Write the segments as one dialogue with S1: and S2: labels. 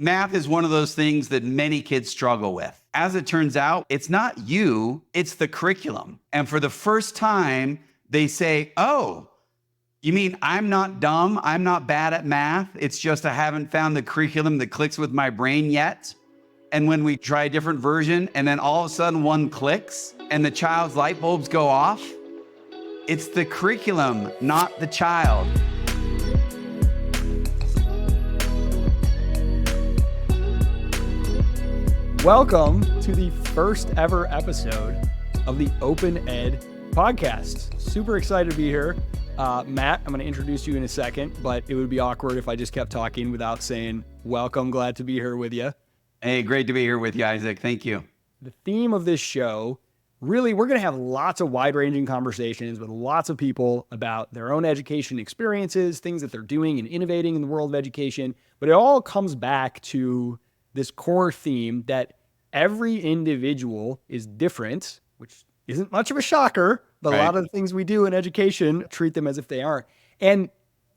S1: Math is one of those things that many kids struggle with. As it turns out, it's not you, it's the curriculum. And for the first time, they say, oh, you mean I'm not dumb? I'm not bad at math. It's just I haven't found the curriculum that clicks with my brain yet. And when we try a different version and then all of a sudden one clicks and the child's light bulbs go off, it's the curriculum, not the child.
S2: Welcome to the first ever episode of the OpenEd podcast. Super excited to be here. Matt, I'm going to introduce you in a second, but it would be awkward if I just kept talking without saying welcome. Glad to be here with you.
S1: Hey, great to be here with you, Isaac. Thank you.
S2: The theme of this show, really, we're going to have lots of wide-ranging conversations with lots of people about their own education experiences, things that they're doing and innovating in the world of education. But it all comes back to this core theme that every individual is different, which isn't much of a shocker, but
S1: right.
S2: A lot of the things we do in education treat them as if they aren't. And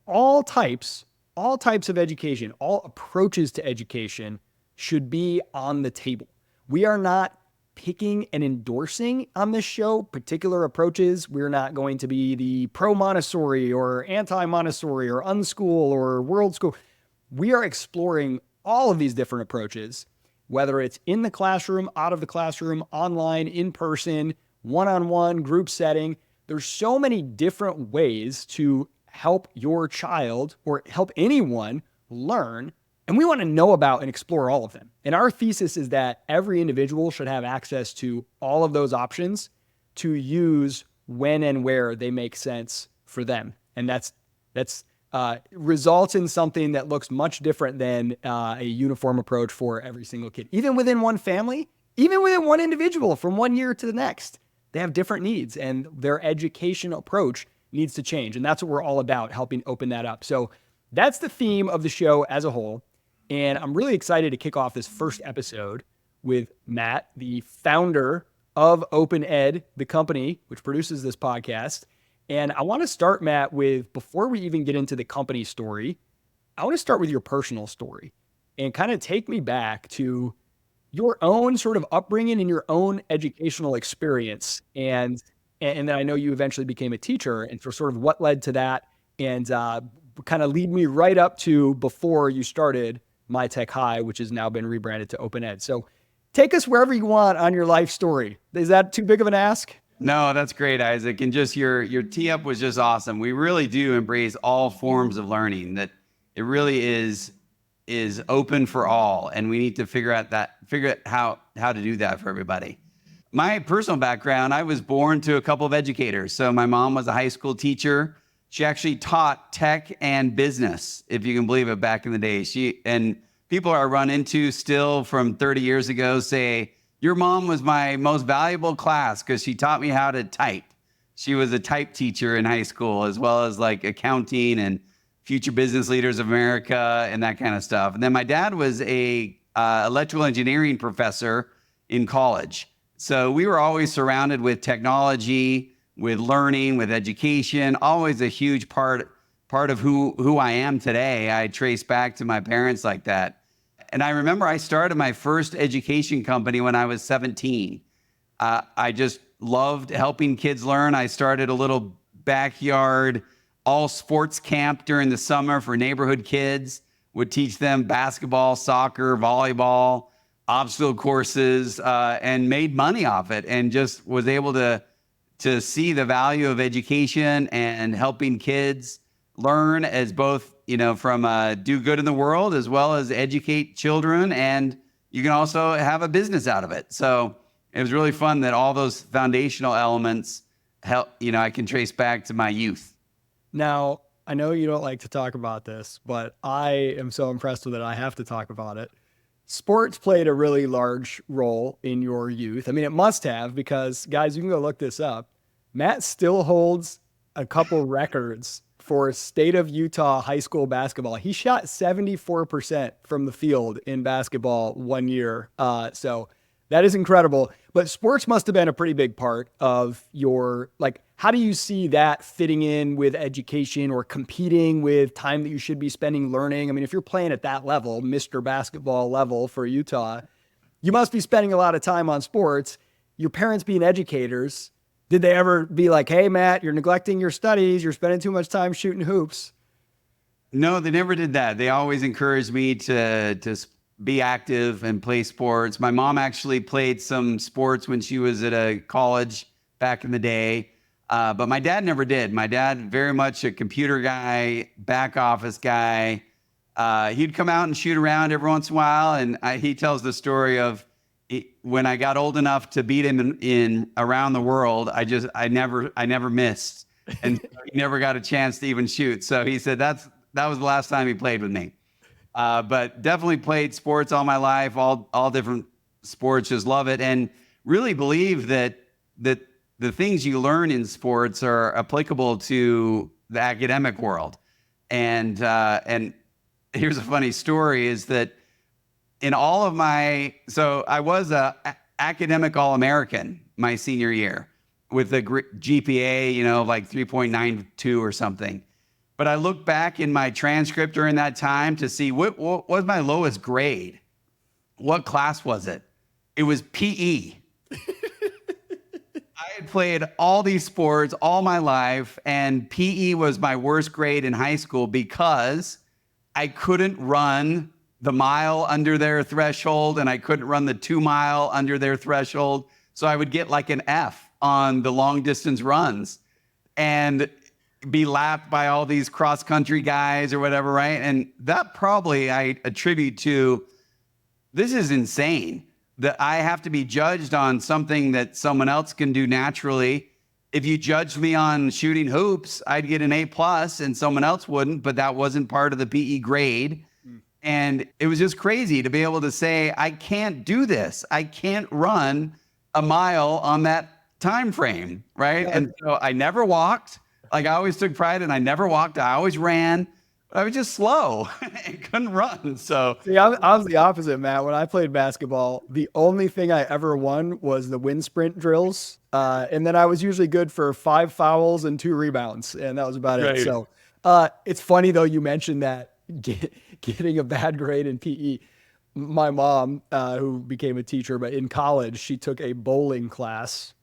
S2: all types of education, all approaches to education should be on the table. We are not picking and endorsing on this show particular approaches. We're not going to be the pro-Montessori or anti-Montessori or unschool or world school. We are exploring all of these different approaches, whether it's in the classroom, out of the classroom, online, in person, one-on-one, group setting. There's so many different ways to help your child or help anyone learn, and we want to know about and explore all of them. And our thesis is that every individual should have access to all of those options to use when and where they make sense for them. And that's results in something that looks much different than a uniform approach for every single kid. Even within one family, even within one individual from one year to the next, they have different needs and their education approach needs to change. And that's what we're all about, helping open that up. So that's the theme of the show as a whole. And I'm really excited to kick off this first episode with Matt, the founder of OpenEd, the company which produces this podcast. And I want to start, Matt, with, before we even get into the company story, I want to start with your personal story and kind of take me back to your own sort of upbringing and your own educational experience. And then I know you eventually became a teacher, and for sort of what led to that, and kind of lead me right up to before you started My Tech High, which has now been rebranded to OpenEd. So take us wherever you want on your life story. Is that too big of an ask?
S1: No, that's great, Isaac. And just your tee up was just awesome. We really do embrace all forms of learning, that it really is open for all. And we need to figure out how to do that for everybody. My personal background, I was born to a couple of educators. So my mom was a high school teacher. She actually taught tech and business, if you can believe it, back in the day. And people I run into still from 30 years ago say, your mom was my most valuable class because she taught me how to type. She was a type teacher in high school, as well as like accounting and Future Business Leaders of America and that kind of stuff. And then my dad was a electrical engineering professor in college. So we were always surrounded with technology, with learning, with education, always a huge part of who I am today. I trace back to my parents like that. And I remember I started my first education company when I was 17. I just loved helping kids learn. I started a little backyard all sports camp during the summer for neighborhood kids, would teach them basketball, soccer, volleyball, obstacle courses, and made money off it, and just was able to see the value of education and helping kids learn as both, from do good in the world as well as educate children. And you can also have a business out of it. So it was really fun that all those foundational elements help, I can trace back to my youth.
S2: Now, I know you don't like to talk about this, but I am so impressed with it. I have to talk about it. Sports played a really large role in your youth. I mean, it must have, because guys, you can go look this up. Matt still holds a couple records for state of Utah high school basketball. He shot 74% from the field in basketball one year. So that is incredible. But sports must have been a pretty big part of your, how do you see that fitting in with education or competing with time that you should be spending learning? I mean, if you're playing at that level, Mr. Basketball level for Utah, you must be spending a lot of time on sports. Your parents being educators, did they ever be like, hey, Matt, you're neglecting your studies. You're spending too much time shooting hoops?
S1: No, they never did that. They always encouraged me to be active and play sports. My mom actually played some sports when she was at a college back in the day, but my dad never did. My dad, very much a computer guy, back office guy. He'd come out and shoot around every once in a while, and he tells the story of when I got old enough to beat him in around the world. I never missed, and he never got a chance to even shoot. So he said that was the last time he played with me. But definitely played sports all my life, all different sports, just love it, and really believe that the things you learn in sports are applicable to the academic world. And here's a funny story: is that in all of so I was a academic All-American my senior year with a GPA, like 3.92 or something. But I look back in my transcript during that time to see what was my lowest grade. What class was it? It was PE. I had played all these sports all my life, and PE was my worst grade in high school because I couldn't run the mile under their threshold, and I couldn't run the 2 mile under their threshold. So I would get like an F on the long distance runs and be lapped by all these cross country guys or whatever, right? And that probably I attribute to, this is insane that I have to be judged on something that someone else can do naturally. If you judged me on shooting hoops, I'd get an A+ and someone else wouldn't, but that wasn't part of the PE grade. And it was just crazy to be able to say, I can't do this. I can't run a mile on that time frame, right?
S2: Yeah.
S1: And so I never walked. Like, I always took pride, and I never walked. I always ran. I was just slow and couldn't run. So
S2: See, I was the opposite, Matt. When I played basketball, the only thing I ever won was the wind sprint drills. And then I was usually good for 5 fouls and 2 rebounds. And that was about it.
S1: Right.
S2: So it's funny, though, you mentioned that getting a bad grade in PE. My mom, who became a teacher, but in college, she took a bowling class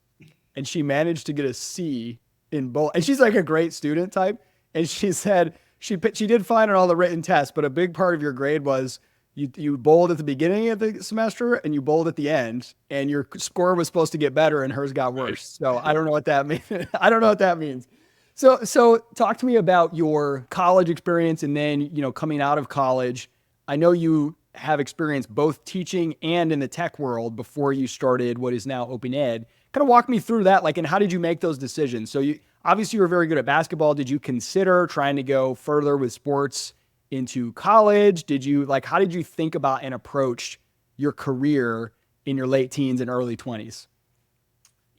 S2: and she managed to get a C in bowl. And she's like a great student type. And she said she did fine on all the written tests, but a big part of your grade was you bowled at the beginning of the semester and you bowled at the end, and your score was supposed to get better and hers got worse. So I don't know what that means. I don't know what that means. So talk to me about your college experience, and then, coming out of college. I know you have experience both teaching and in the tech world before you started what is now OpenEd. Kind of walk me through that, and how did you make those decisions? So you obviously were very good at basketball. Did you consider trying to go further with sports into college? How did you think about and approach your career in your late teens and early 20s?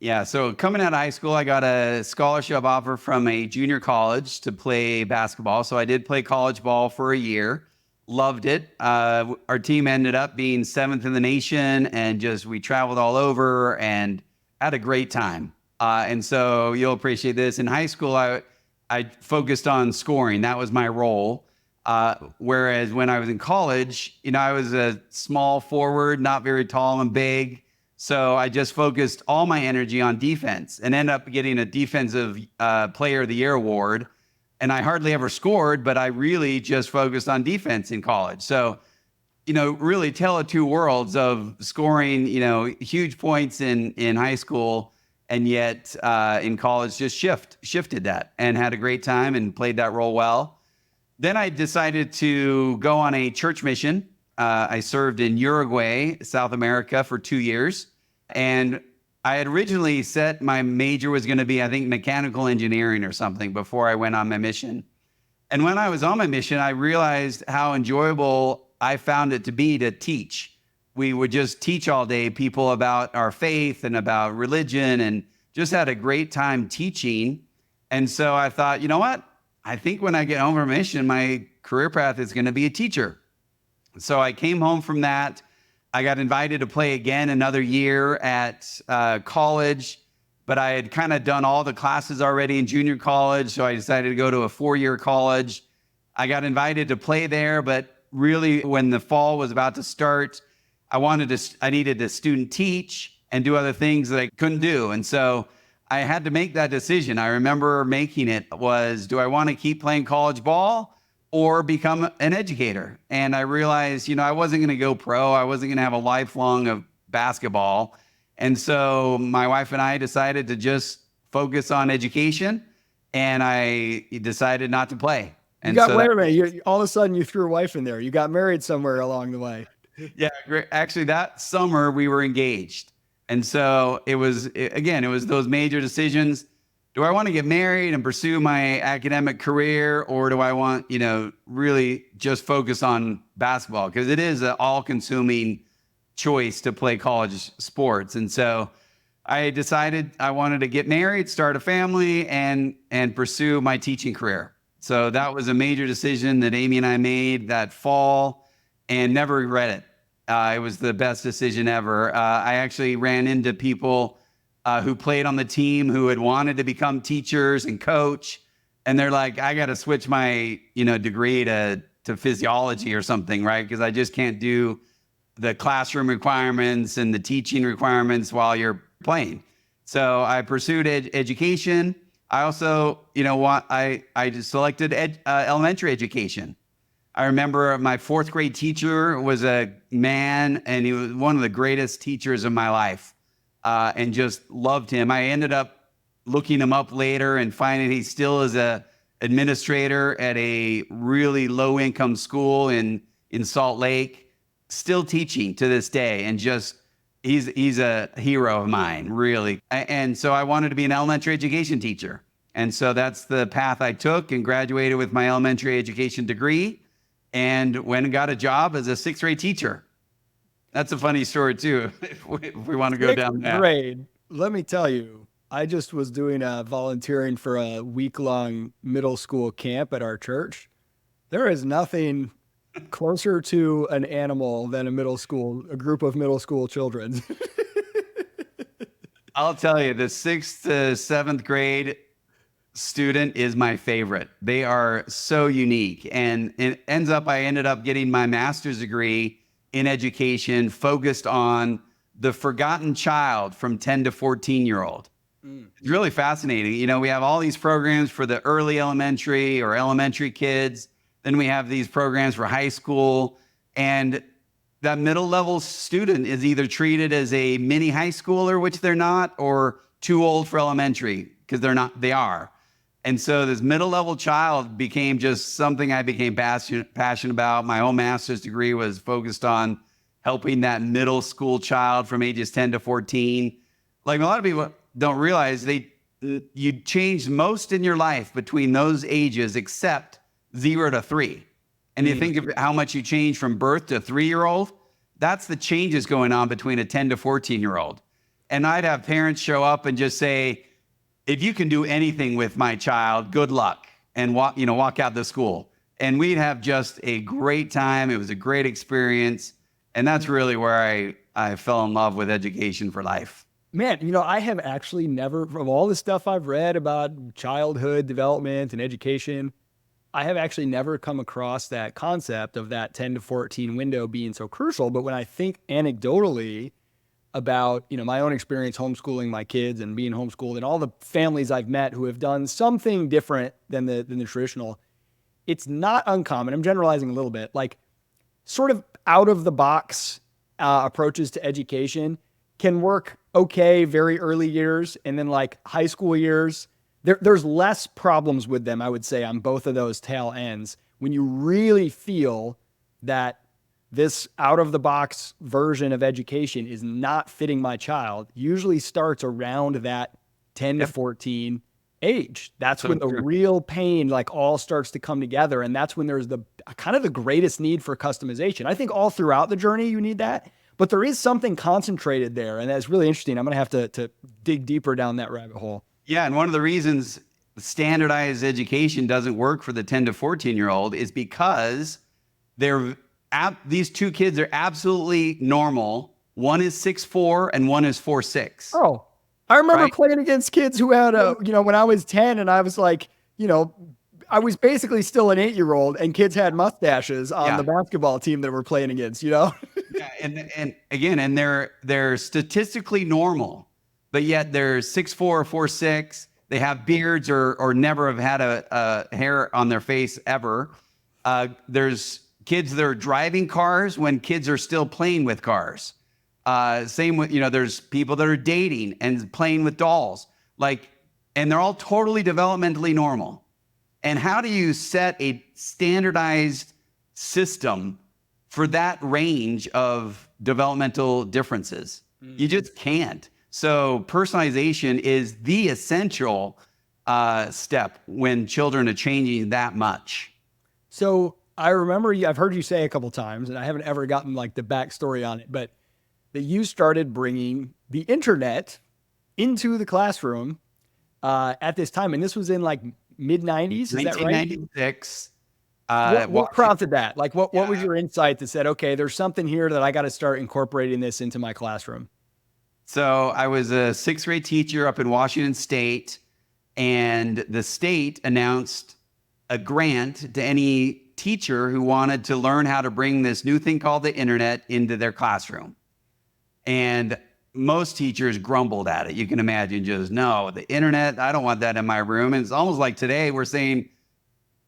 S1: yeah, so coming out of high school, I got a scholarship offer from a junior college to play basketball. So I did play college ball for a year. Loved it. Our team ended up being 7th in the nation, and we traveled all over and had a great time. And so you'll appreciate this. In high school, I focused on scoring. That was my role. Whereas when I was in college, I was a small forward, not very tall and big. So I just focused all my energy on defense and ended up getting a defensive player of the year award. And I hardly ever scored, but I really just focused on defense in college. So, really tale of two worlds of scoring, huge points in high school, and yet in college just shifted that and had a great time and played that role well. Then I decided to go on a church mission. I served in Uruguay, South America, for 2 years. And I had originally set my major was going to be, I think, mechanical engineering or something before I went on my mission. And when I was on my mission, I realized how enjoyable I found it to be to teach. We would just teach all day people about our faith and about religion, and just had a great time teaching. And so I thought, you know what? I think when I get home from mission, my career path is going to be a teacher. So I came home from that. I got invited to play again another year at college, but I had kind of done all the classes already in junior college. So I decided to go to a 4-year college. I got invited to play there, but really when the fall was about to start, I needed to student teach and do other things that I couldn't do. And so I had to make that decision. I remember making it was, do I want to keep playing college ball or become an educator? And I realized, I wasn't going to go pro. I wasn't going to have a lifelong of basketball. And so my wife and I decided to just focus on education, and I decided not to play. And
S2: wait a minute, all of a sudden you threw a wife in there. You got married somewhere along the way.
S1: Yeah, actually that summer we were engaged. And so it was those major decisions. Do I want to get married and pursue my academic career, or do I want, really just focus on basketball? Because it is an all-consuming choice to play college sports. And so I decided I wanted to get married, start a family, and pursue my teaching career. So that was a major decision that Amy and I made that fall, and never regret it. It was the best decision ever. I actually ran into people who played on the team who had wanted to become teachers and coach. And they're like, I got to switch my, degree to physiology or something, right? Because I just can't do the classroom requirements and the teaching requirements while you're playing. So I pursued education. I also, I just selected elementary education. I remember my 4th grade teacher was a man, and he was one of the greatest teachers of my life, and just loved him. I ended up looking him up later and finding he still is a administrator at a really low income school in Salt Lake, still teaching to this day. And just, he's a hero of mine, really. And so I wanted to be an elementary education teacher. And so that's the path I took, and graduated with my elementary education degree, and went and got a job as a 6th grade teacher. That's a funny story too, if we want to go down that.
S2: Grade. Let me tell you, I just was doing volunteering for a week-long middle school camp at our church. There is nothing closer to an animal than a group of middle school children.
S1: I'll tell you, the 6th to 7th grade student is my favorite. They are so unique. And I ended up getting my master's degree in education, focused on the forgotten child from 10 to 14-year-old. It's really fascinating. We have all these programs for the early elementary or elementary kids. Then we have these programs for high school. And that middle level student is either treated as a mini high schooler, which they're not, or too old for elementary, because they are. And so this middle level child became just something I became passionate about. My whole master's degree was focused on helping that middle school child from ages 10 to 14. Like, a lot of people don't realize you change most in your life between those ages except 0 to 3. And you think of how much you change from birth to 3-year-old. That's the changes going on between a 10 to 14-year-old. And I'd have parents show up and just say, if you can do anything with my child, good luck, and walk out the school. And we'd have just a great time. It was a great experience. And that's really where I fell in love with education for life.
S2: Man, I have actually never, from all the stuff I've read about childhood development and education, I have actually never come across that concept of that 10 to 14 window being so crucial. But when I think anecdotally about, my own experience homeschooling my kids and being homeschooled, and all the families I've met who have done something different than the traditional, it's not uncommon. I'm generalizing a little bit, like sort of out of the box approaches to education can work okay very early years, and then like high school years, there's less problems with them, I would say, on both of those tail ends. When you really feel that this out-of-the-box version of education is not fitting my child, usually starts around that 10 to 14 age. That's when the real pain all starts to come together. And that's when there's the kind of the greatest need for customization. I think all throughout the journey, you need that, but there is something concentrated there. And that's really interesting. I'm going to have to dig deeper down that rabbit hole.
S1: Yeah. And one of the reasons standardized education doesn't work for the 10 to 14-year-old is because these two kids are absolutely normal. One is 6'4" and one is 4'6".
S2: Oh, I remember
S1: right?
S2: playing against kids who had when I was 10 and I was like, I was basically still an 8-year-old and kids had mustaches on the
S1: Yeah.
S2: basketball team that we're playing against.
S1: Yeah, and again, and they're statistically normal, but yet they're 6'4", 4'6". They have beards or never have had a hair on their face ever. There's kids that are driving cars when kids are still playing with cars. Same with, there's people that are dating and playing with dolls, and they're all totally developmentally normal. And how do you set a standardized system for that range of developmental differences? You just can't. So personalization is the essential step when children are changing that much.
S2: So I remember I've heard you say a couple times, and I haven't ever gotten like the backstory on it, but that you started bringing the internet into the classroom at this time. And this was in like mid 90s. Is that right?
S1: 1996.
S2: What prompted that? Like, what
S1: Yeah.
S2: was your insight that said, okay, there's something here that I got to start incorporating this into my classroom?
S1: So I was a sixth grade teacher up in Washington State, and the state announced a grant to any teacher who wanted to learn how to bring this new thing called the internet into their classroom. And most teachers grumbled at it. You can imagine, just, no, the internet, I don't want that in my room. And it's almost like today we're saying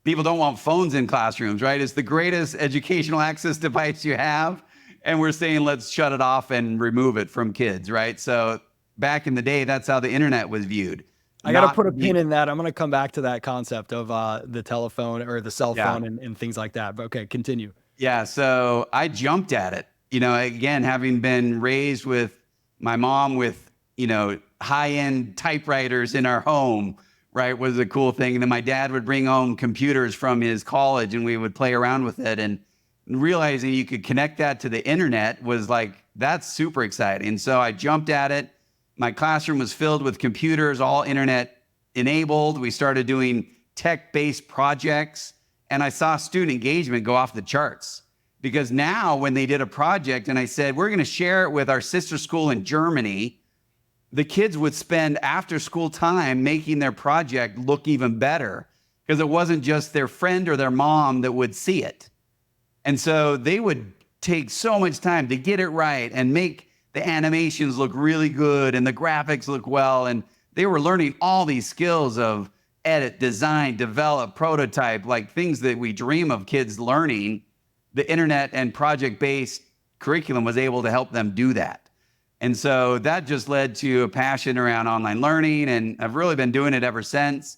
S1: people don't want phones in classrooms, right? It's the greatest educational access device you have. And we're saying, let's shut it off and remove it from kids, right? So back in the day, that's how the internet was viewed.
S2: I got to put a pin in that. I'm going to come back to that concept of the telephone or the cell phone and things like that. But okay, continue.
S1: Yeah. So I jumped at it, again, having been raised with my mom with, high-end typewriters in our home, right, was a cool thing. And then my dad would bring home computers from his college and we would play around with it. And realizing you could connect that to the internet was like, that's super exciting. So I jumped at it. My classroom was filled with computers, all internet enabled. We started doing tech-based projects, and I saw student engagement go off the charts. Because now when they did a project and I said, we're going to share it with our sister school in Germany, the kids would spend after school time making their project look even better because it wasn't just their friend or their mom that would see it. And so they would take so much time to get it right and make the animations look really good and the graphics look well. And they were learning all these skills of edit, design, develop, prototype, like things that we dream of kids learning. The internet and project-based curriculum was able to help them do that. And so that just led to a passion around online learning, and I've really been doing it ever since.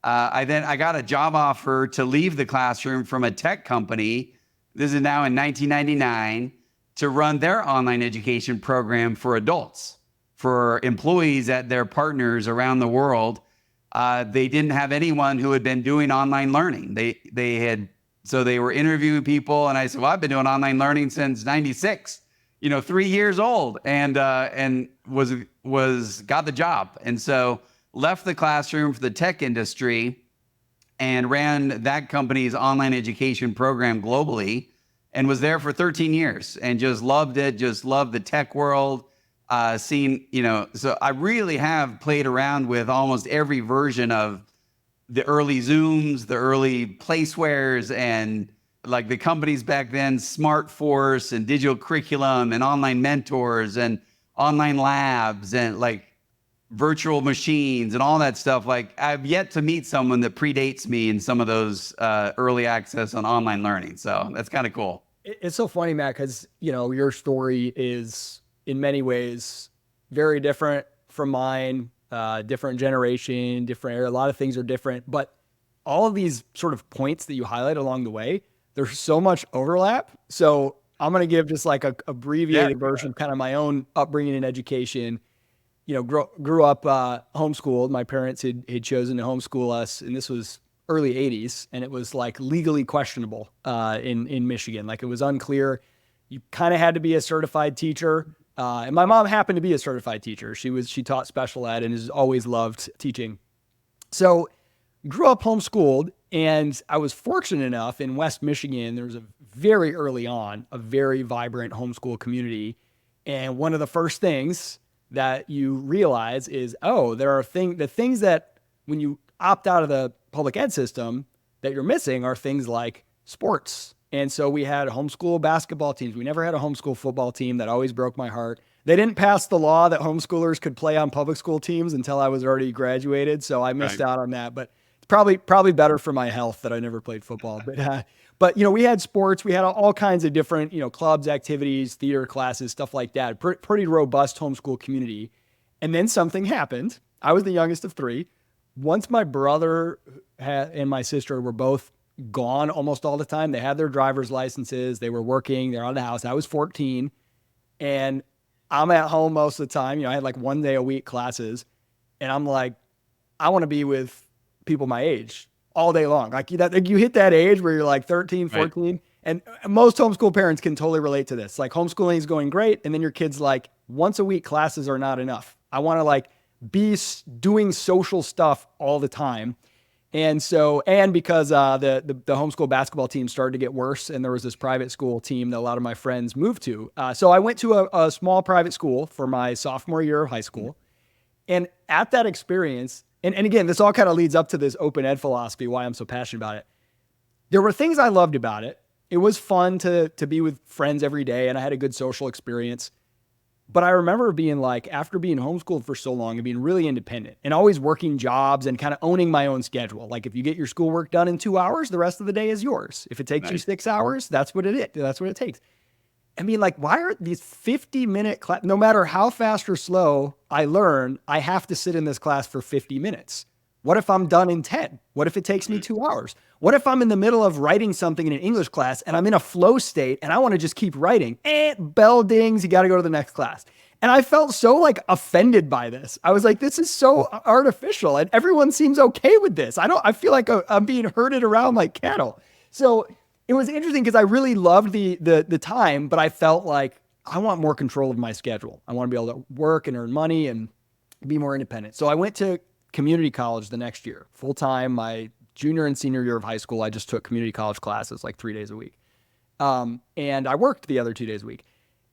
S1: I got a job offer to leave the classroom from a tech company. This is now in 1999, to run their online education program for adults, for employees at their partners around the world. They didn't have anyone who had been doing online learning. So they were interviewing people, and I said, well, I've been doing online learning since 96, 3 years old, and got the job. And so left the classroom for the tech industry and ran that company's online education program globally, and was there for 13 years and just loved it, just loved the tech world. So I really have played around with almost every version of the early Zooms, the early Placewares, and like the companies back then, Smart Force and digital curriculum and online mentors and online labs and like virtual machines and all that stuff. Like, I've yet to meet someone that predates me in some of those early access on online learning. So that's kind of cool.
S2: It's so funny, Matt, because, your story is in many ways very different from mine, different generation, different era. A lot of things are different, but all of these sort of points that you highlight along the way, there's so much overlap. So I'm going to give just like a abbreviated version of kind of my own upbringing in education. Grew up homeschooled. My parents had chosen to homeschool us, and this was early 80s, and it was like legally questionable in Michigan. Like, it was unclear. You kind of had to be a certified teacher. And my mom happened to be a certified teacher. She taught special ed and has always loved teaching. So grew up homeschooled, and I was fortunate enough in West Michigan, there was very early on, a very vibrant homeschool community. And one of the first things that you realize is, oh, there are the things that when you opt out of the public ed system that you're missing are things like sports. And so we had homeschool basketball teams. We never had a homeschool football team. That always broke my heart. They didn't pass the law that homeschoolers could play on public school teams until I was already graduated. So I missed out on that, but it's probably better for my health that I never played football. But we had sports. We had all kinds of different, clubs, activities, theater classes, stuff like that. Pretty robust homeschool community. And then something happened. I was the youngest of three. Once my brother and my sister were both gone almost all the time, they had their driver's licenses, they were working, they're out of the house. I was 14 and I'm at home most of the time. I had like 1 day a week classes, and I'm like, I want to be with people my age all day long. Like you hit that age where you're like 13, 14, right. And most homeschool parents can totally relate to this. Like homeschooling is going great. And then your kid's like, once a week classes are not enough. I want to like be doing social stuff all the time. And because the homeschool basketball team started to get worse, and there was this private school team that a lot of my friends moved to. So I went to a small private school for my sophomore year of high school. And at that experience, and again, this all kind of leads up to this open ed philosophy, why I'm so passionate about it. There were things I loved about it. It was fun to be with friends every day, and I had a good social experience. But I remember being like, after being homeschooled for so long and being really independent and always working jobs and kind of owning my own schedule. Like if you get your schoolwork done in 2 hours, the rest of the day is yours. If it takes you 6 hours, that's what it is. That's what it takes. I mean, like, why are these 50-minute class, no matter how fast or slow I learn, I have to sit in this class for 50 minutes. What if I'm done in 10? What if it takes me 2 hours? What if I'm in the middle of writing something in an English class and I'm in a flow state and I want to just keep writing? Bell dings, you got to go to the next class. And I felt so like offended by this. I was like, this is so artificial and everyone seems okay with this. I feel like I'm being herded around like cattle. So it was interesting because I really loved the time, but I felt like I want more control of my schedule. I want to be able to work and earn money and be more independent. So I went to community college the next year, full time. My junior and senior year of high school, I just took community college classes like 3 days a week. And I worked the other 2 days a week.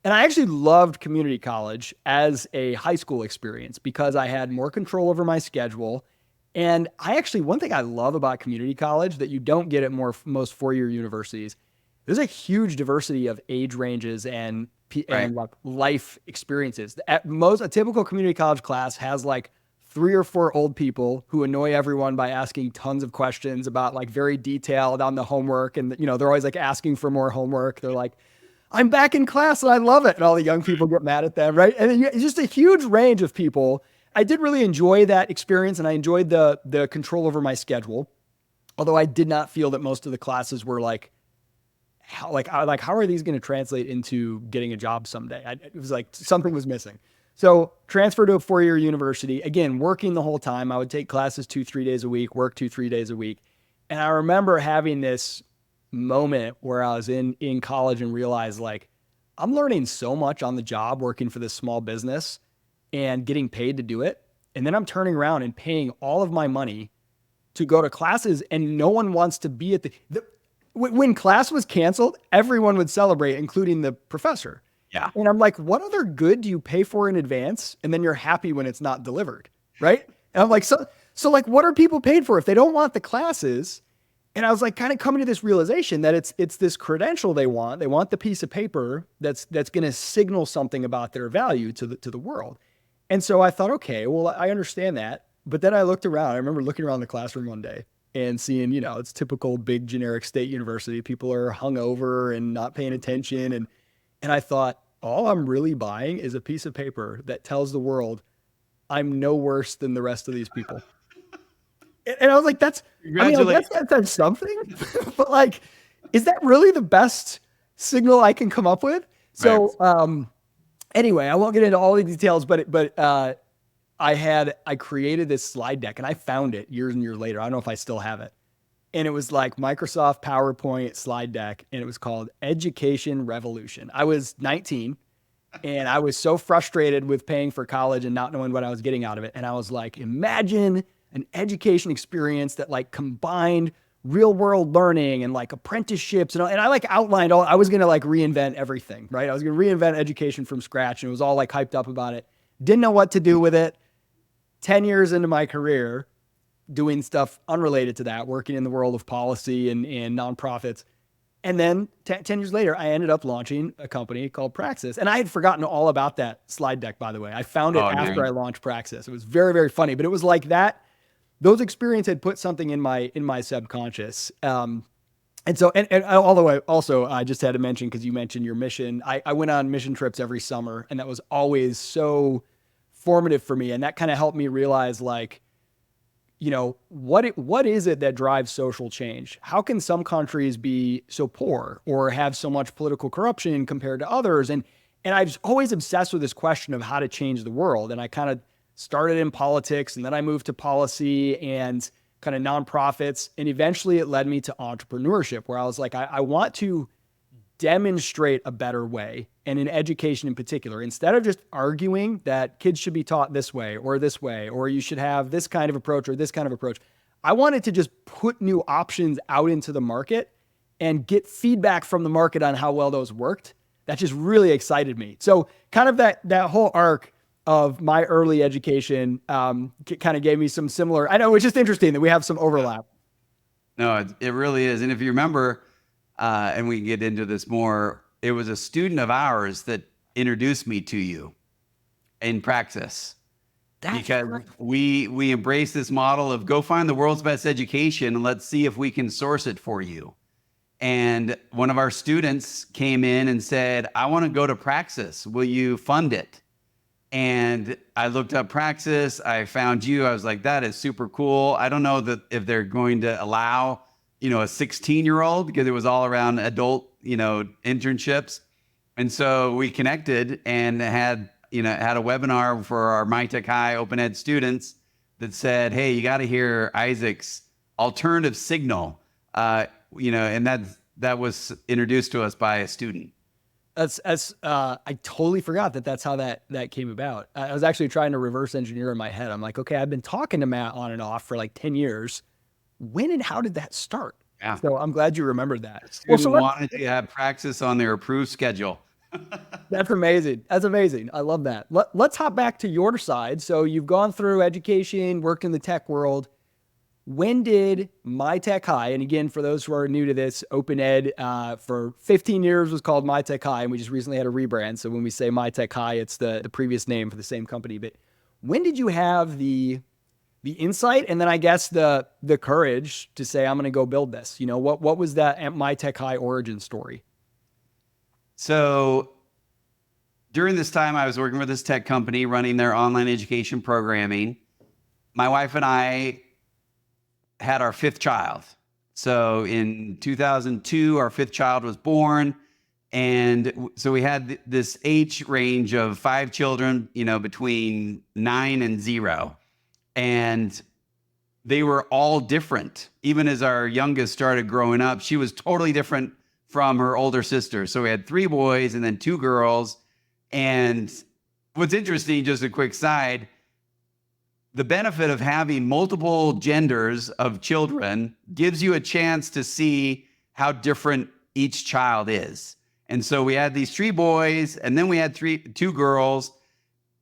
S2: And I actually loved community college as a high school experience because I had more control over my schedule. And one thing I love about community college that you don't get at most four-year universities, there's a huge diversity of age ranges and like life experiences. At most, a typical community college class has like 3 or 4 old people who annoy everyone by asking tons of questions about like very detailed on the homework. And, they're always like asking for more homework. They're like, I'm back in class and I love it. And all the young people get mad at them, right? And it's just a huge range of people. I did really enjoy that experience and I enjoyed the control over my schedule. Although I did not feel that most of the classes were like, how are these going to translate into getting a job someday? It was like something was missing. So transferred to a 4-year university, again, working the whole time. I would take classes 2-3 days a week, work 2-3 days a week. And I remember having this moment where I was in college and realized like, I'm learning so much on the job working for this small business and getting paid to do it. And then I'm turning around and paying all of my money to go to classes and no one wants to be at when class was canceled, everyone would celebrate, including the professor.
S1: Yeah.
S2: And I'm like, what other good do you pay for in advance? And then you're happy when it's not delivered. Right. And I'm like, so like, what are people paid for if they don't want the classes? And I was like, kind of coming to this realization that it's this credential they want. They want the piece of paper that's going to signal something about their value to the world. And so I thought, okay, well, I understand that. But then I looked around. I remember looking around the classroom one day and seeing, it's typical big generic state university. People are hungover and not paying attention. And I thought, all I'm really buying is a piece of paper that tells the world I'm no worse than the rest of these people. And I was like, that's something, but like, is that really the best signal I can come up with? So, anyway, I won't get into all the details, but I created this slide deck and I found it years and years later. I don't know if I still have it. And it was like Microsoft PowerPoint slide deck. And it was called Education Revolution. I was 19 and I was so frustrated with paying for college and not knowing what I was getting out of it. And I was like, imagine an education experience that like combined real world learning and like apprenticeships and I like outlined I was going to like reinvent everything, right? I was going to reinvent education from scratch and it was all like hyped up about it. Didn't know what to do with it. 10 years into my career, doing stuff unrelated to that, working in the world of policy and nonprofits. And then 10 years later, I ended up launching a company called Praxis. And I had forgotten all about that slide deck, by the way. I found it after I launched Praxis. It was very, very funny, but it was like that. Those experiences had put something in my subconscious. And so, and although I just had to mention, because you mentioned your mission, I went on mission trips every summer, and that was always so formative for me. And that kind of helped me realize, like, you know, what is it that drives social change? How can some countries be so poor or have so much political corruption compared to others? And I was always obsessed with this question of how to change the world. And I kind of started in politics, and then I moved to policy and kind of nonprofits. And eventually it led me to entrepreneurship, where I was like, I want to demonstrate a better way. And in education in particular, instead of just arguing that kids should be taught this way, or you should have this kind of approach or this kind of approach, I wanted to just put new options out into the market and get feedback from the market on how well those worked. That just really excited me. So kind of that whole arc of my early education kind of gave me some similar, I know it's just interesting that we have some overlap.
S1: No, it really is. And if you remember, and we can get into this more, it was a student of ours that introduced me to you in Praxis. Because we embrace this model of go find the world's best education and let's see if we can source it for you. And one of our students came in and said, I want to go to Praxis. Will you fund it? And I looked up Praxis. I found you. I was like, that is super cool. I don't know that if they're going to allow, a 16-year-old, because it was all around adult, internships. And so we connected and had a webinar for our MyTech High OpenEd students that said, hey, you got to hear Isaac's alternative signal, and that was introduced to us by a student.
S2: I totally forgot that's how that came about. I was actually trying to reverse engineer in my head. I'm like, okay, I've been talking to Matt on and off for like 10 years. When and how did that start?
S1: Yeah.
S2: So I'm glad you remembered that.
S1: So wanted to have Praxis on their approved schedule.
S2: That's amazing. That's amazing. I love that. Let's hop back to your side. So you've gone through education, worked in the tech world. When did MyTech High, and again, for those who are new to this, OpenEd for 15 years was called MyTech High, and we just recently had a rebrand. So when we say MyTech High, it's the previous name for the same company. But when did you have the insight, and then I guess the courage to say, I'm going to go build this? What was that MyTech High origin story?
S1: So during this time, I was working with this tech company running their online education programming. My wife and I had our fifth child. So in 2002, our fifth child was born. And so we had this age range of 5 children, between 9 and 0. And they were all different. Even as our youngest started growing up, she was totally different from her older sister. So we had 3 boys and then 2 girls. And what's interesting, just a quick side, the benefit of having multiple genders of children gives you a chance to see how different each child is. And so we had these 3 boys, and then we had 2 girls,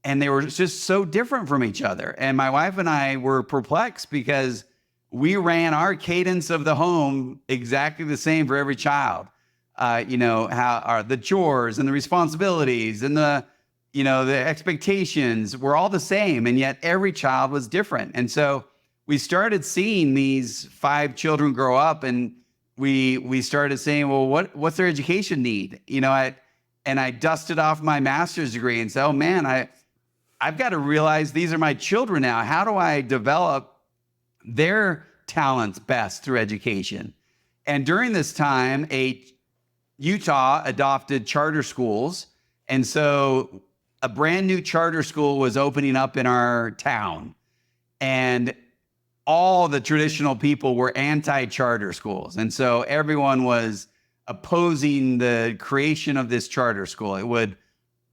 S1: and they were just so different from each other. And my wife and I were perplexed because we ran our cadence of the home exactly the same for every child. How are the chores and the responsibilities and the expectations were all the same, and yet every child was different. And so we started seeing these 5 children grow up, and we started saying, well, what's their education need? I dusted off my master's degree and said, oh man, I've got to realize these are my children now. How do I develop their talents best through education? And during this time, Utah adopted charter schools. And so a brand new charter school was opening up in our town. And all the traditional people were anti-charter schools. And so everyone was opposing the creation of this charter school. It would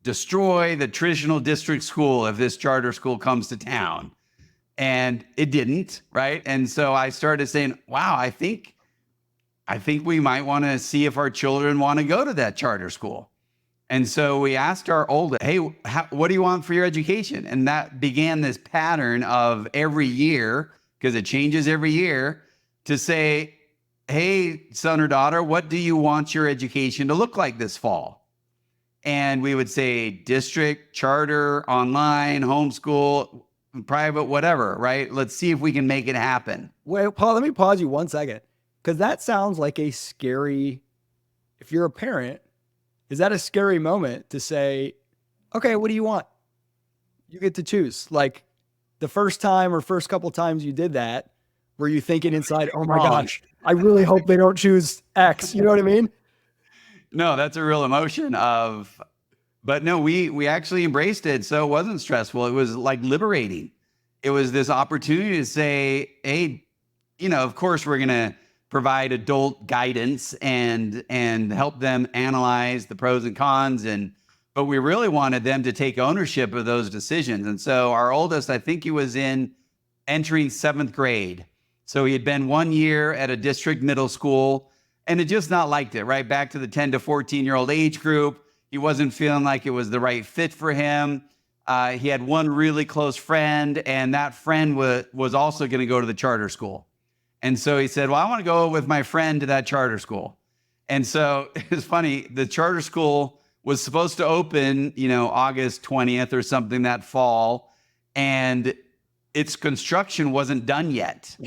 S1: destroy the traditional district school if this charter school comes to town. And it didn't, right? And so I started saying, wow, I think we might want to see if our children want to go to that charter school. And so we asked our oldest, hey, what do you want for your education? And that began this pattern of every year, because it changes every year, to say, hey, son or daughter, what do you want your education to look like this fall? And we would say district, charter, online, homeschool, private, whatever, right? Let's see if we can make it happen.
S2: Wait, Paul, let me pause you 1 second, because that sounds like a scary, if you're a parent, is that a scary moment to say, okay, what do you want? You get to choose. Like the first time or first couple times you did that, were you thinking inside, oh my gosh, I really hope they don't choose X? You know what I mean?
S1: No, that's a real emotion of, but no, we actually embraced it. So it wasn't stressful. It was like liberating. It was this opportunity to say, hey, of course we're going to provide adult guidance and help them analyze the pros and cons, but we really wanted them to take ownership of those decisions. And so our oldest, I think he was entering 7th grade. So he had been 1 year at a district middle school and had just not liked it, right? Back to the 10 to 14-year-old age group. He wasn't feeling like it was the right fit for him. He had one really close friend, and that friend was also going to go to the charter school. And so he said, well, I want to go with my friend to that charter school. And so it's funny, the charter school was supposed to open, August 20th or something that fall. And its construction wasn't done yet.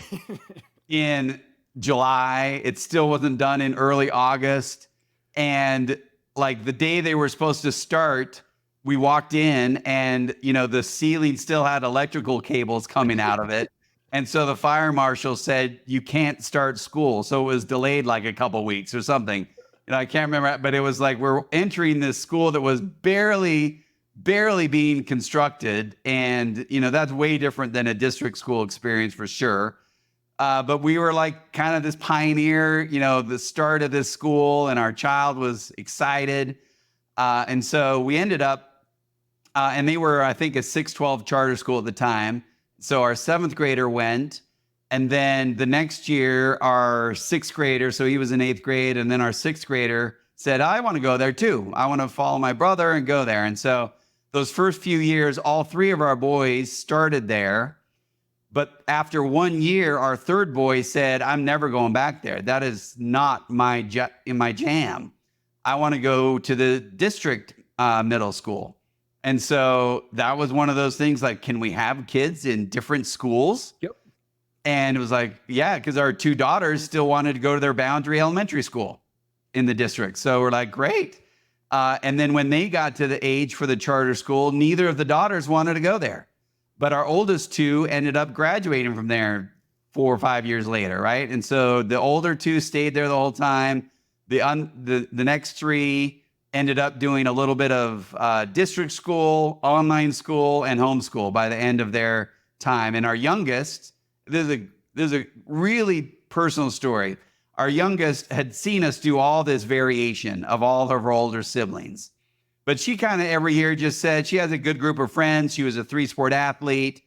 S1: In July, it still wasn't done in early August. And like the day they were supposed to start, we walked in and, the ceiling still had electrical cables coming out of it. And so the fire marshal said, you can't start school. So it was delayed like a couple weeks or something. I can't remember, but it was like we're entering this school that was barely being constructed. And, that's way different than a district school experience for sure. But we were like kind of this pioneer, the start of this school, and our child was excited. And so we ended up, and they were, I think, a 612 charter school at the time. So our 7th grader went, and then the next year, our 6th grader, so he was in 8th grade, and then our 6th grader said, I want to go there too. I want to follow my brother and go there. And so those first few years, all 3 of our boys started there. But after 1 year, our 3rd boy said, I'm never going back there. That is not my jam. I want to go to the district middle school. And so that was one of those things like, can we have kids in different schools?
S2: Yep.
S1: And it was like, yeah, because our 2 daughters still wanted to go to their Boundary Elementary School in the district. So we're like, great. And then when they got to the age for the charter school, neither of the daughters wanted to go there. But our oldest 2 ended up graduating from there 4 or 5 years later, right? And so the older 2 stayed there the whole time. The next 3 ended up doing a little bit of district school, online school, and homeschool by the end of their time. And our youngest, there's a really personal story. Our youngest had seen us do all this variation of all of our older siblings. But she kind of every year just said she has a good group of friends. She was a 3-sport athlete.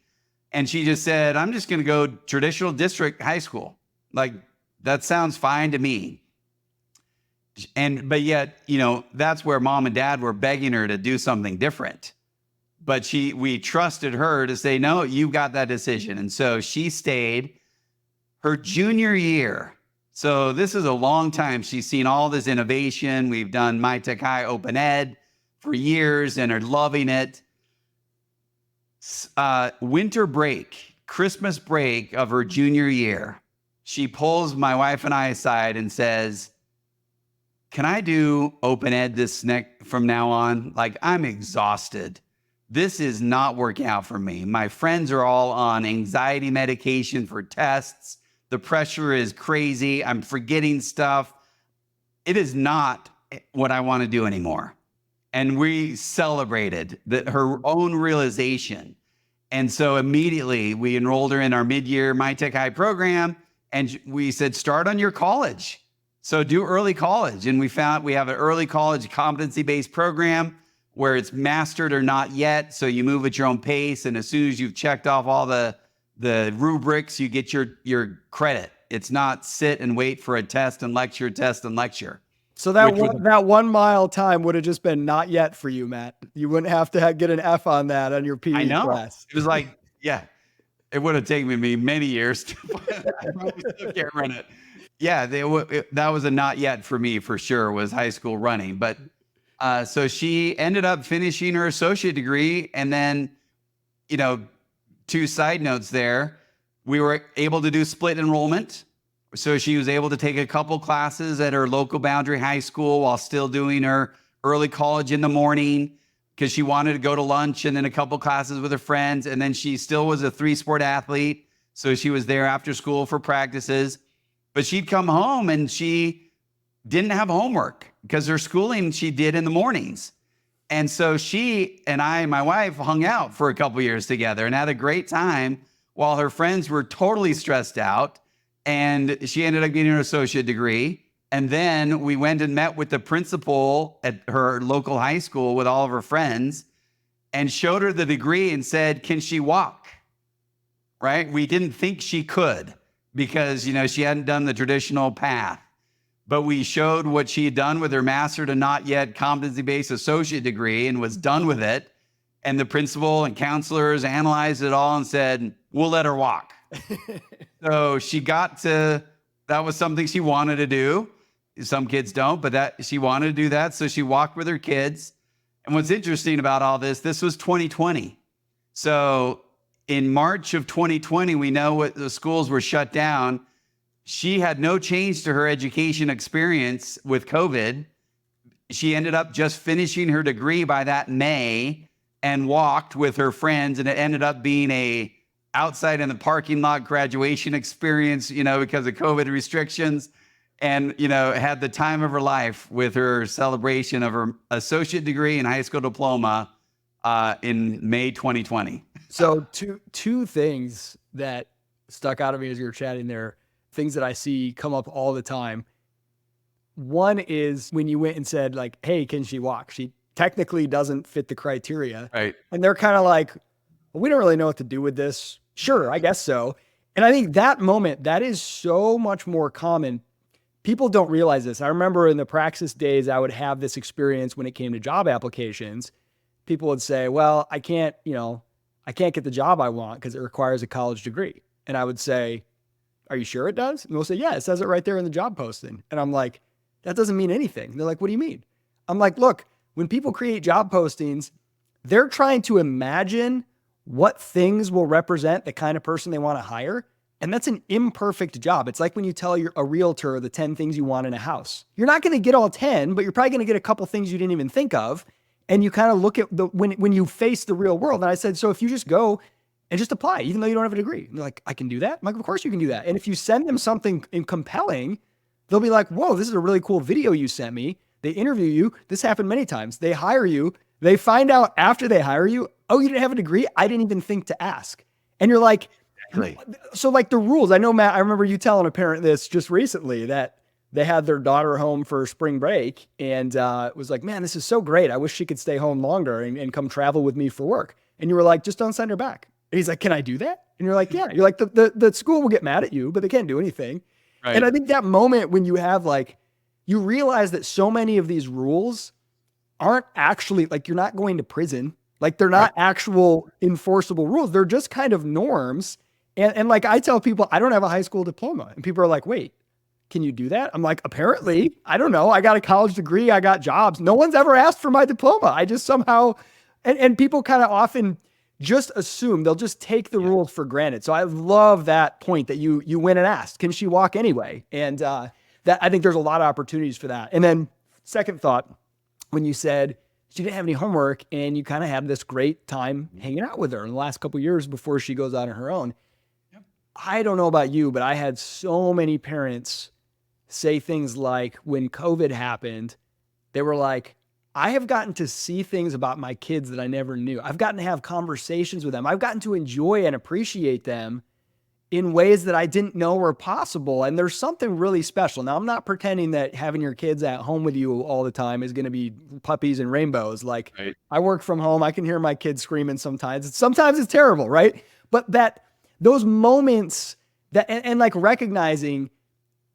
S1: And she just said, I'm just going to go traditional district high school. Like, that sounds fine to me. But yet, that's where mom and dad were begging her to do something different. But we trusted her to say, no, you got that decision. And so she stayed her junior year. So this is a long time. She's seen all this innovation. We've done My Tech High OpenEd for years and are loving it. Winter break, Christmas break of her junior year, she pulls my wife and I aside and says, can I do OpenEd from now on? Like, I'm exhausted. This is not working out for me. My friends are all on anxiety medication for tests. The pressure is crazy. I'm forgetting stuff. It is not what I want to do anymore. And we celebrated her own realization. And so immediately we enrolled her in our mid-year My Tech High program. And we said, start on your college. So do early college. And we found we have an early college competency-based program where it's mastered or not yet. So you move at your own pace. And as soon as you've checked off all the rubrics, you get your credit. It's not sit and wait for a test and lecture.
S2: So
S1: which was
S2: that 1 mile time would have just been not yet for you, Matt. You wouldn't have to get an F on that on your
S1: I
S2: PE
S1: know.
S2: class.
S1: It was like, yeah, it would have taken me many years to, I probably still can't run it. Yeah, that was a not yet for me for sure, was high school running. But so she ended up finishing her associate degree. And then, you know, two side notes there, we were able to do split enrollment. So she was able to take a couple classes at her local boundary high school while still doing her early college in the morning, because she wanted to go to lunch and then a couple classes with her friends. And then she still was a 3-sport athlete. So she was there after school for practices. But she'd come home and she didn't have homework because her schooling she did in the mornings. And so she and I, my wife, hung out for a couple years together and had a great time while her friends were totally stressed out. And she ended up getting her associate degree. And then we went and met with the principal at her local high school with all of her friends and showed her the degree and said, can she walk? Right? We didn't think she could because, you know, she hadn't done the traditional path. But we showed what she had done with her master to not yet competency-based associate degree and was done with it. And the principal and counselors analyzed it all and said, we'll let her walk. So that was something she wanted to do. Some kids don't, but that she wanted to do that. So she walked with her kids. And what's interesting about all this was 2020. So in March of 2020, we know what the schools were shut down. She had no change to her education experience with COVID. She ended up just finishing her degree by that May and walked with her friends. And it ended up being a outside in the parking lot graduation experience, you know, because of COVID restrictions, and, you know, had the time of her life with her celebration of her associate degree and high school diploma in May 2020.
S2: So two things that stuck out of me as you were chatting there, things that I see come up all the time. One is when you went and said like, hey, can she walk? She technically doesn't fit the criteria.
S1: Right.
S2: And they're kind of like, well, we don't really know what to do with this. Sure, I guess so. And I think that moment, that is so much more common. People don't realize this. I remember in the Praxis days, I would have this experience when it came to job applications. People would say, well, I can't get the job I want because it requires a college degree. And I would say, are you sure it does? And they'll say, yeah, it says it right there in the job posting. And I'm like, that doesn't mean anything. They're like, what do you mean? I'm like, look, when people create job postings, they're trying to imagine what things will represent the kind of person they want to hire. And that's an imperfect job. It's like when you tell a realtor the 10 things you want in a house. You're not going to get all 10, but you're probably going to get a couple things you didn't even think of. And you kind of look at when you face the real world. And I said, so if you just go and just apply, even though you don't have a degree. And they're like, I can do that? I'm like, of course you can do that. And if you send them something compelling, they'll be like, whoa, this is a really cool video you sent me. They interview you. This happened many times. They hire you. They find out after they hire you, oh, you didn't have a degree? I didn't even think to ask. And you're like, exactly. So like the rules, I know, Matt, I remember you telling a parent this just recently that they had their daughter home for spring break and it was like, man, this is so great. I wish she could stay home longer and come travel with me for work. And you were like, just don't send her back. And he's like, can I do that? And you're like, yeah. You're like, the school will get mad at you, but they can't do anything. Right. And I think that moment when you have like, you realize that so many of these rules aren't actually like, you're not going to prison. Like they're not actual enforceable rules. They're just kind of norms. And like I tell people, I don't have a high school diploma. And people are like, wait, can you do that? I'm like, apparently, I don't know. I got a college degree. I got jobs. No one's ever asked for my diploma. I just somehow, and people kind of often just assume, they'll just take the rules for granted. So I love that point that you went and asked, can she walk anyway? And that I think there's a lot of opportunities for that. And then second thought, when you said she didn't have any homework and you kind of had this great time hanging out with her in the last couple of years before she goes out on her own. Yep. I don't know about you, but I had so many parents say things like when COVID happened, they were like, I have gotten to see things about my kids that I never knew. I've gotten to have conversations with them. I've gotten to enjoy and appreciate them in ways that I didn't know were possible. And there's something really special. Now, I'm not pretending that having your kids at home with you all the time is going to be puppies and rainbows. Like right. I work from home. I can hear my kids screaming sometimes. Sometimes it's terrible, right? But those moments that, and like recognizing,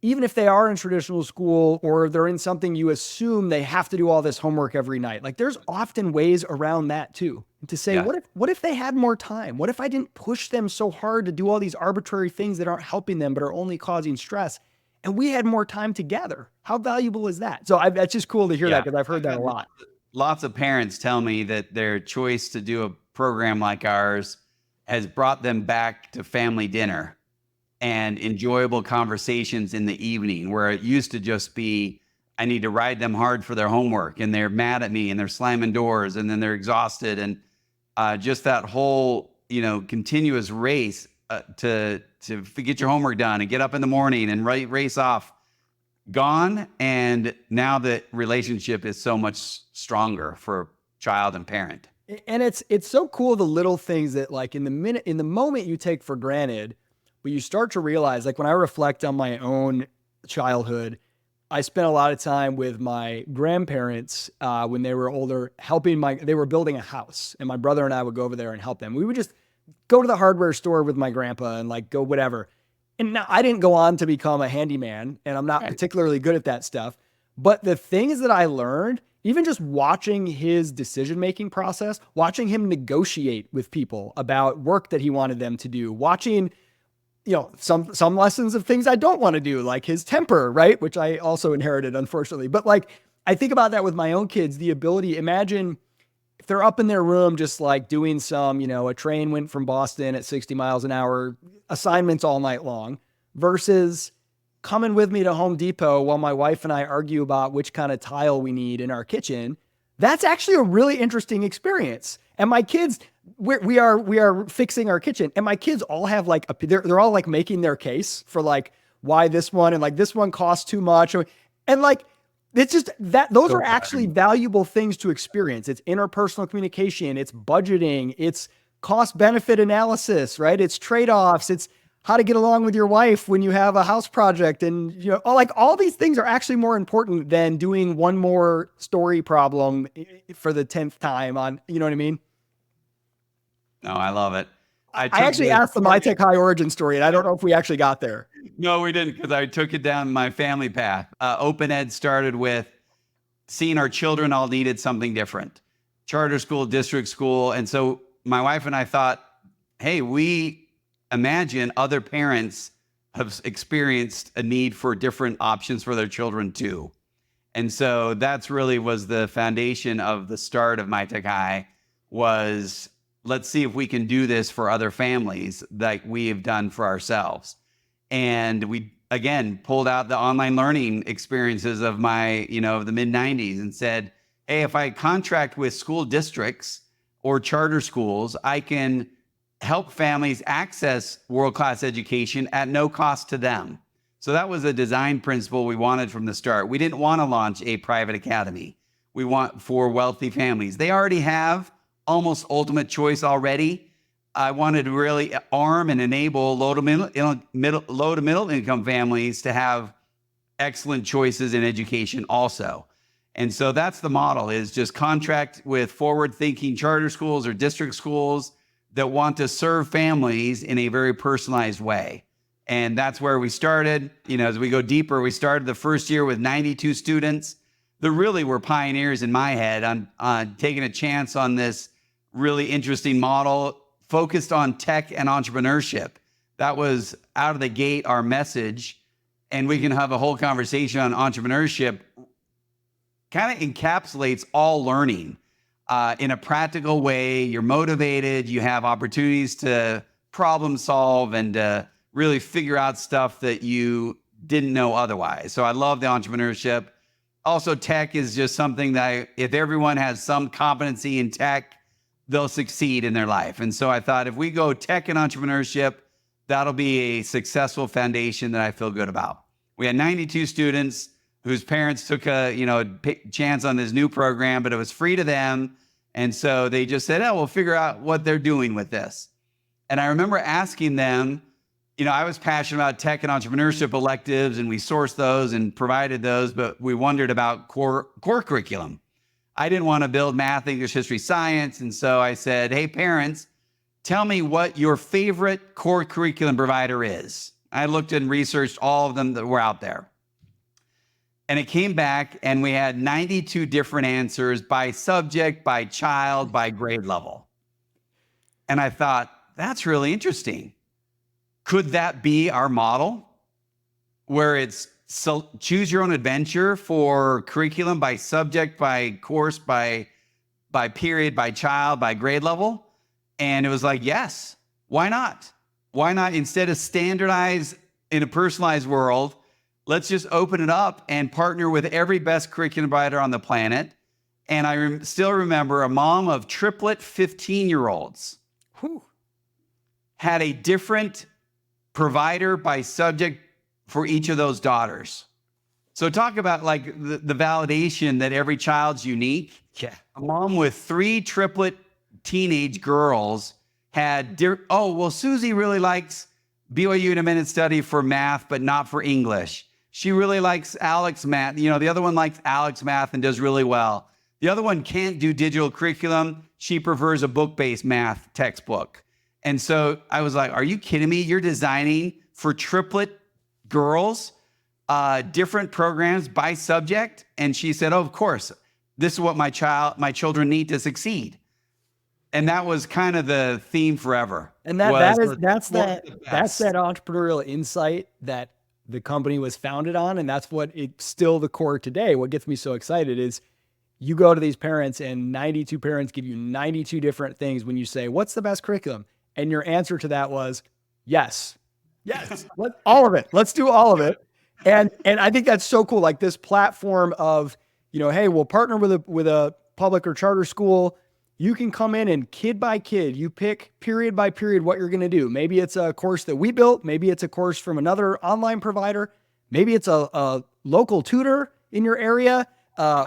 S2: even if they are in traditional school or they're in something you assume they have to do all this homework every night, like there's often ways around that too. To say,
S1: Yeah.
S2: what if they had more time? What if I didn't push them so hard to do all these arbitrary things that aren't helping them but are only causing stress? And we had more time together. How valuable is that? So that's just cool to hear that
S1: Yeah.
S2: because I've heard
S1: I've
S2: that a
S1: had
S2: lot.
S1: lots of parents tell me that their choice to do a program like ours has brought them back to family dinner and enjoyable conversations in the evening, where it used to just be, I need to ride them hard for their homework and they're mad at me and they're slamming doors and then they're exhausted. And just that whole, continuous race to get your homework done and get up in the morning and race off, gone. And now the relationship is so much stronger for child and parent.
S2: And it's so cool, the little things that like in the moment you take for granted, but you start to realize, like when I reflect on my own childhood, I spent a lot of time with my grandparents when they were older, they were building a house, and my brother and I would go over there and help them. We would just go to the hardware store with my grandpa and like go whatever. And now I didn't go on to become a handyman, and I'm not
S1: Right.
S2: particularly good at that stuff. But the things that I learned, even just watching his decision-making process, watching him negotiate with people about work that he wanted them to do, watching, some lessons of things I don't want to do, like his temper, right? Which I also inherited, unfortunately. But like, I think about that with my own kids, the ability, imagine if they're up in their room, just like doing some, a train went from Boston at 60 miles an hour, assignments all night long, versus coming with me to Home Depot while my wife and I argue about which kind of tile we need in our kitchen. That's actually a really interesting experience. And my kids, we are fixing our kitchen, and my kids all have like they're all like making their case for like why this one, and like this one costs too much, and like it's just that those
S1: So
S2: are actually valuable things to experience. It's interpersonal communication, it's budgeting, it's cost benefit analysis, right? It's trade-offs, it's how to get along with your wife when you have a house project. And, like all these things are actually more important than doing one more story problem for the 10th time on, you know what I mean?
S1: No, I love it.
S2: I
S1: took
S2: actually
S1: this
S2: asked the MyTech High origin story, and I don't know if we actually got there.
S1: No, we didn't, because I took it down my family path. OpenEd started with seeing our children all needed something different, charter school, district school. And so my wife and I thought, hey, we imagine other parents have experienced a need for different options for their children too. And so that's really was the foundation of the start of MyTech High, was let's see if we can do this for other families like we have done for ourselves. And we, again, pulled out the online learning experiences of of the mid 90s and said, hey, if I contract with school districts or charter schools, I can help families access world-class education at no cost to them. So that was a design principle we wanted from the start. We didn't want to launch a private academy. We want for wealthy families. They already have almost ultimate choice already. I wanted to really arm and enable low to middle income families to have excellent choices in education also. And so that's the model, is just contract with forward thinking charter schools or district schools that want to serve families in a very personalized way. And that's where we started. As we go deeper, we started the first year with 92 students that really were pioneers in my head on taking a chance on this really interesting model focused on tech and entrepreneurship. That was out of the gate our message. And we can have a whole conversation on entrepreneurship. Kind of encapsulates all learning in a practical way. You're motivated, you have opportunities to problem solve and really figure out stuff that you didn't know otherwise. So I love the entrepreneurship. Also, tech is just something that if everyone has some competency in tech, they'll succeed in their life. And so I thought if we go tech and entrepreneurship, that'll be a successful foundation that I feel good about. We had 92 students whose parents took a chance on this new program, but it was free to them. And so they just said, oh, we'll figure out what they're doing with this. And I remember asking them, I was passionate about tech and entrepreneurship electives, and we sourced those and provided those, but we wondered about core curriculum. I didn't want to build math, English, history, science. And so I said, hey, parents, tell me what your favorite core curriculum provider is. I looked and researched all of them that were out there. And it came back and we had 92 different answers by subject, by child, by grade level. And I thought, that's really interesting. Could that be our model where it's choose your own adventure for curriculum by subject, by course, by period, by child, by grade level? And it was like, yes, why not? Why not, instead of standardize in a personalized world, let's just open it up and partner with every best curriculum provider on the planet. And I still remember a mom of triplet 15-year-olds had a different provider by subject for each of those daughters. So talk about like the validation that every child's unique.
S2: Yeah.
S1: A mom with 3 triplet teenage girls had, Susie really likes BYU Independent Study for math, but not for English. She really likes Alex Math. The other one likes Alex Math and does really well. The other one can't do digital curriculum. She prefers a book-based math textbook. And so I was like, are you kidding me? You're designing for triplet girls, different programs by subject. And she said, oh, of course, this is what my children need to succeed. And that was kind of the theme forever.
S2: And that's that entrepreneurial insight that the company was founded on. And that's what it's still the core today. What gets me so excited is you go to these parents and 92 parents give you 92 different things when you say, what's the best curriculum? And your answer to that was yes, all of it. Let's do all of it. And I think that's so cool. Like this platform of, hey, we'll partner with a public or charter school. You can come in and kid by kid, you pick period by period what you're going to do. Maybe it's a course that we built. Maybe it's a course from another online provider. Maybe it's a local tutor in your area.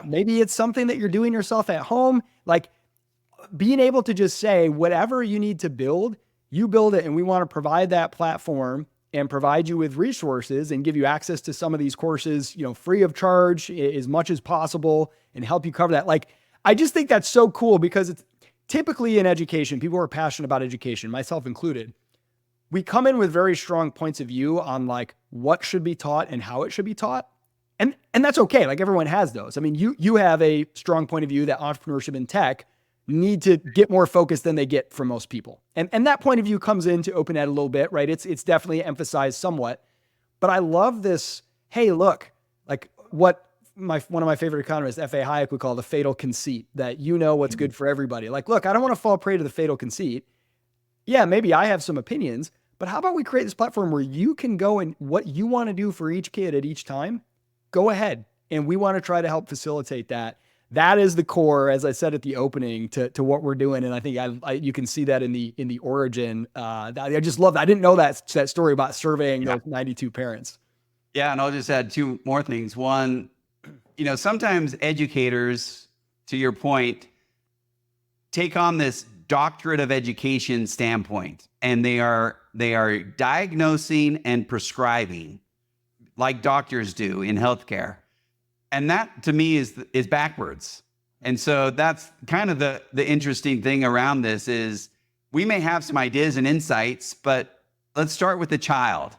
S2: Maybe it's something that you're doing yourself at home. Like being able to just say whatever you need to build, you build it. And we want to provide that platform and provide you with resources and give you access to some of these courses, free of charge as much as possible and help you cover that. Like, I just think that's so cool because it's typically in education, people who are passionate about education, myself included. We come in with very strong points of view on like what should be taught and how it should be taught. And that's okay. Like everyone has those. I mean, you have a strong point of view that entrepreneurship and tech need to get more focused than they get from most people. And that point of view comes into OpenEd a little bit, right? It's definitely emphasized somewhat, but I love this. Hey, look, like what one of my favorite economists, F.A. Hayek, would call the fatal conceit, that what's good for everybody. Like, look, I don't want to fall prey to the fatal conceit. Yeah, maybe I have some opinions, but how about we create this platform where you can go and what you want to do for each kid at each time, go ahead. And we want to try to help facilitate that. That is the core, as I said at the opening, to what we're doing. And I think you can see that in the origin. I just love that. I didn't know that story about surveying those 92 parents.
S1: Yeah, and I'll just add 2 more things. One, sometimes educators, to your point, take on this doctorate of education standpoint, and they are diagnosing and prescribing like doctors do in healthcare. And that to me is backwards. And so that's kind of the interesting thing around this is we may have some ideas and insights, but let's start with the child.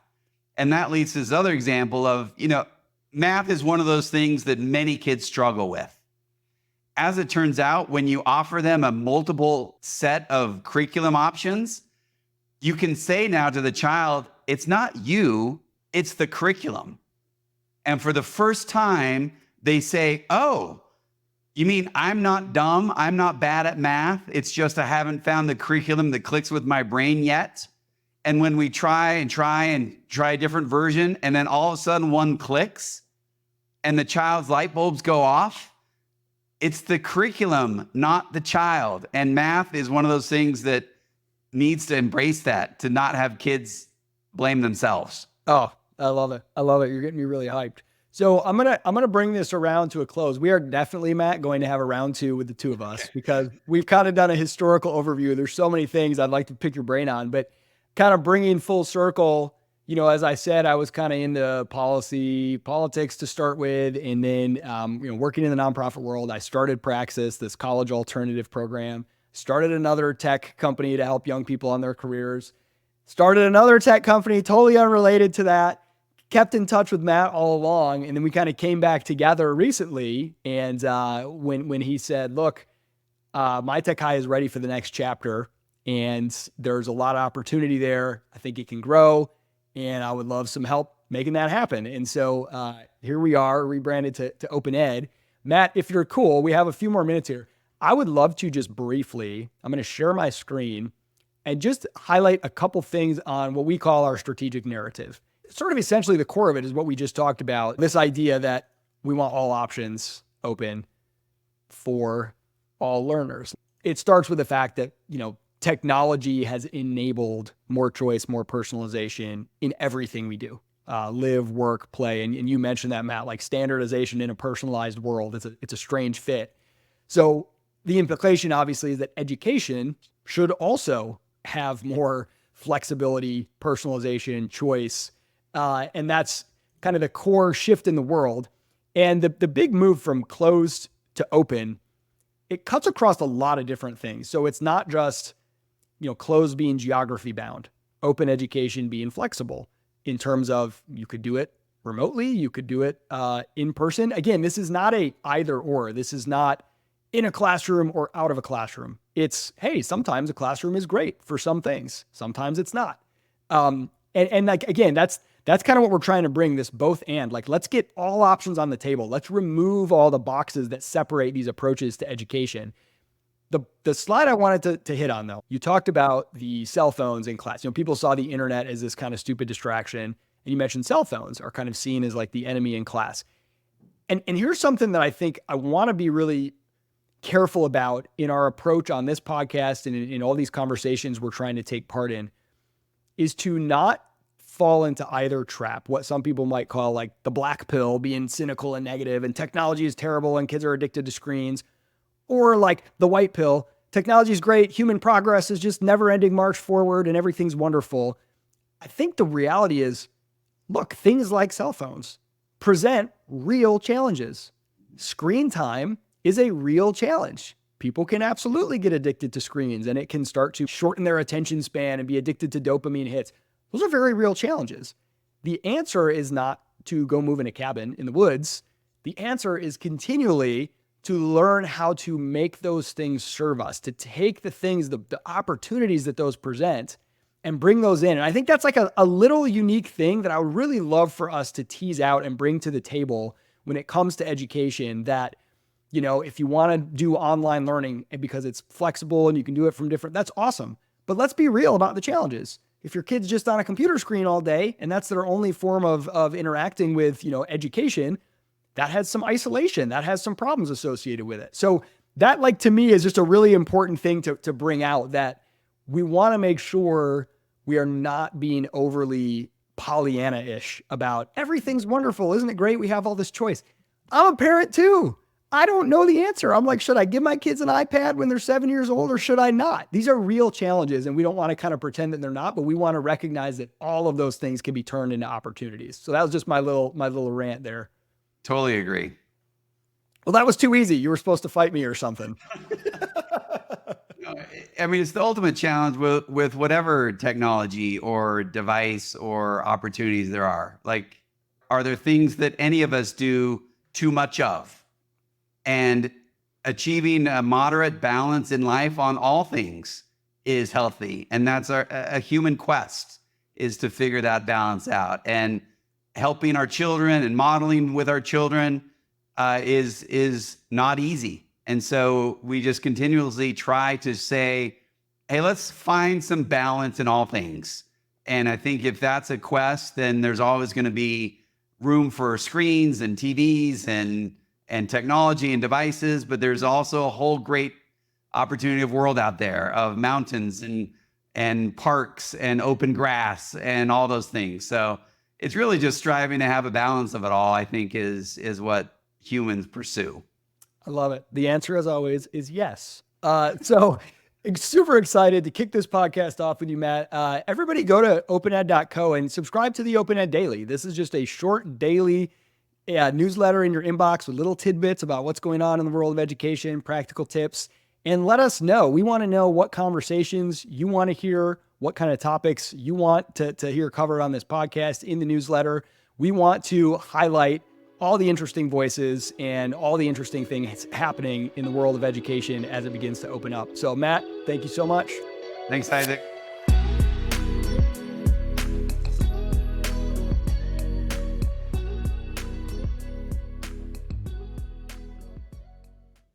S1: And that leads to this other example of, math is one of those things that many kids struggle with. As it turns out, when you offer them a multiple set of curriculum options, you can say now to the child, it's not you, it's the curriculum. And for the first time, they say, oh, you mean I'm not dumb? I'm not bad at math. It's just I haven't found the curriculum that clicks with my brain yet. And when we try a different version, and then all of a sudden one clicks and the child's light bulbs go off, it's the curriculum, not the child. And math is one of those things that needs to embrace that, to not have kids blame themselves.
S2: Oh, I love it. You're getting me really hyped. So I'm gonna bring this around to a close. We are definitely, Matt, going to have a round 2 with the 2 of us because we've kind of done a historical overview. There's so many things I'd like to pick your brain on, but kind of bringing full circle, as I said, I was kind of into politics to start with, and then working in the nonprofit world. I started Praxis, this college alternative program, started another tech company to help young people on their careers. Started another tech company, totally unrelated to that. Kept in touch with Matt all along. And then we kind of came back together recently. And when he said, look, my tech high is ready for the next chapter. And there's a lot of opportunity there. I think it can grow. And I would love some help making that happen. And so here we are, rebranded to OpenEd. Matt, if you're cool, we have a few more minutes here. I would love to just briefly, I'm going to share my screen and just highlight a couple things on what we call our strategic narrative. Sort of essentially the core of it is what we just talked about, this idea that we want all options open for all learners. It starts with the fact that, technology has enabled more choice, more personalization in everything we do. Live, work, play. And you mentioned that, Matt, like standardization in a personalized world. It's a strange fit. So the implication obviously is that education should also have more flexibility, personalization, choice. And that's kind of the core shift in the world. And the big move from closed to open, it cuts across a lot of different things. So it's not just, closed being geography bound, open education being flexible in terms of you could do it remotely, you could do it in person. Again, this is not a either or. This is not in a classroom or out of a classroom. It's, hey, sometimes a classroom is great for some things. Sometimes it's not. And like, again, that's kind of what we're trying to bring, this both and. Like, let's get all options on the table. Let's remove all the boxes that separate these approaches to education. The slide I wanted to hit on, though, you talked about the cell phones in class. People saw the internet as this kind of stupid distraction. And you mentioned cell phones are kind of seen as like the enemy in class. And here's something that I think I want to be really careful about in our approach on this podcast and in all these conversations we're trying to take part in, is to not fall into either trap, what some people might call like the black pill, being cynical and negative and technology is terrible and kids are addicted to screens, or like the white pill, technology is great, human progress is just never ending march forward and everything's wonderful. I think the reality is, look, things like cell phones present real challenges. Screen time is a real challenge. People can absolutely get addicted to screens and it can start to shorten their attention span and be addicted to dopamine hits. Those are very real challenges. The answer is not to go move in a cabin in the woods. The answer is continually to learn how to make those things serve us, to take the things, the opportunities that those present and bring those in. And I think that's like a little unique thing that I would really love for us to tease out and bring to the table when it comes to education, that, if you want to do online learning because it's flexible and you can do it from different, that's awesome. But let's be real about the challenges. If your kid's just on a computer screen all day and that's their only form of interacting with, education, that has some isolation, that has some problems associated with it. So that, like, to me is just a really important thing to bring out, that we want to make sure we are not being overly Pollyanna-ish about everything's wonderful. Isn't it great? We have all this choice. I'm a parent too. I don't know the answer. I'm like, should I give my kids an iPad when they're 7 years old or should I not? These are real challenges and we don't want to kind of pretend that they're not, but we want to recognize that all of those things can be turned into opportunities. So that was just my little rant there.
S1: Totally agree.
S2: Well, that was too easy. You were supposed to fight me or something.
S1: I mean, it's the ultimate challenge with whatever technology or device or opportunities there are. Like, are there things that any of us do too much of? And achieving a moderate balance in life on all things is healthy. And that's a human quest, is to figure that balance out. And helping our children and modeling with our children is not easy. And so we just continuously try to say, hey, let's find some balance in all things. And I think if that's a quest, then there's always going to be room for screens and TVs and technology and devices, but there's also a whole great opportunity of world out there, of mountains and parks and open grass and all those things. So it's really just striving to have a balance of it all, I think, is what humans pursue.
S2: I love it. The answer, as always, is yes. So super excited to kick this podcast off with you, Matt. Everybody go to opened.co and subscribe to the OpenEd Daily. This is just a short daily newsletter in your inbox with little tidbits about what's going on in the world of education, practical tips, and let us know. We want to know what conversations you want to hear, what kind of topics you want to hear covered on this podcast, in the newsletter. We want to highlight all the interesting voices and all the interesting things happening in the world of education as it begins to open up. So Matt, thank you so much.
S1: Thanks, Isaac.